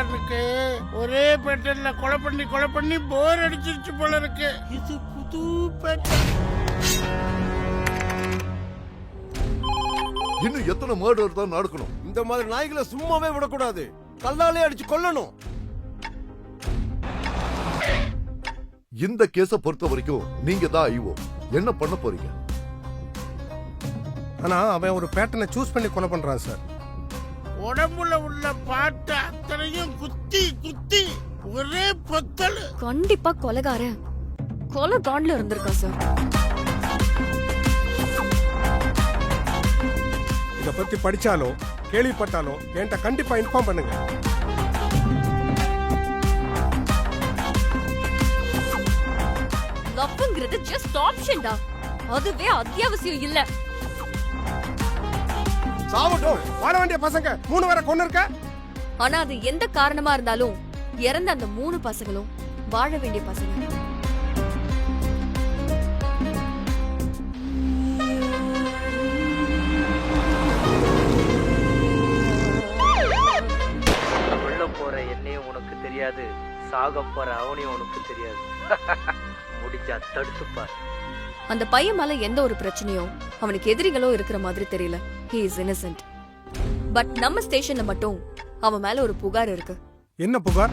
கொலகாரனுக்கு ஒரே பேட்டர்ல கொலை பண்ணி போர் அடிச்சிருச்சு போல இருக்கு. இது புது பேட்டர்ன். இன்னும் எத்தனை மர்டர் தான் நடக்கணும்? இந்த மாதிரி நாய்களை சும்மாவே விடக்கூடாது, கல்லாலே அடிச்சு கொல்லணும். இந்த கேஸ பொறுத்த வரைக்கும் நீங்க தான் ஐயோ. என்ன பண்ண போறீங்க? ஆனா அவன் ஒரு பேட்டர்னை சூஸ் பண்ணி கொலை பண்றான் சார். உடம்புல உள்ள பாட்டு அத்தனையும் குத்தி குத்தி ஒரே பொத்தல். கண்டிப்பா கொலைகாரன் கொலை காண்ட்ல இருந்திருக்கான் சார். இத பத்தி படிச்சாலோ கேள்விப்பட்டாலோ என்கிட்ட கண்டிப்பா இன்ஃபார்ம் பண்ணுங்க. லவ்ங்கிறது ஜஸ்ட் ஆப்ஷன்டா, அதுவே அத்தியாவசியம் இல்ல. சாவட்டும், வாழ வேண்டிய பசங்க 3 பேரை கொன்னு இருக்க. ஆனா அது எந்த காரணமா இருந்தாலும் இறந்த அந்த 3 பசங்களும் வாழ வேண்டிய பசங்க. உள்ள போற என்னையும் உனக்கு தெரியாது, சாக போற அவனையும் உனக்கு தெரியாது. முடிஞ்சா தடுத்துப்பார். அந்த பையன் மேல எந்த ஒரு பிரச்சனையும் அவனுக்கு எதிரிகளோ இருக்கிற மாதிரி தெரியல. he is innocent. பட் நம்ம ஸ்டேஷன்ல மட்டும் அவன் மேல ஒரு புகார் இருக்கு. என்ன புகார்?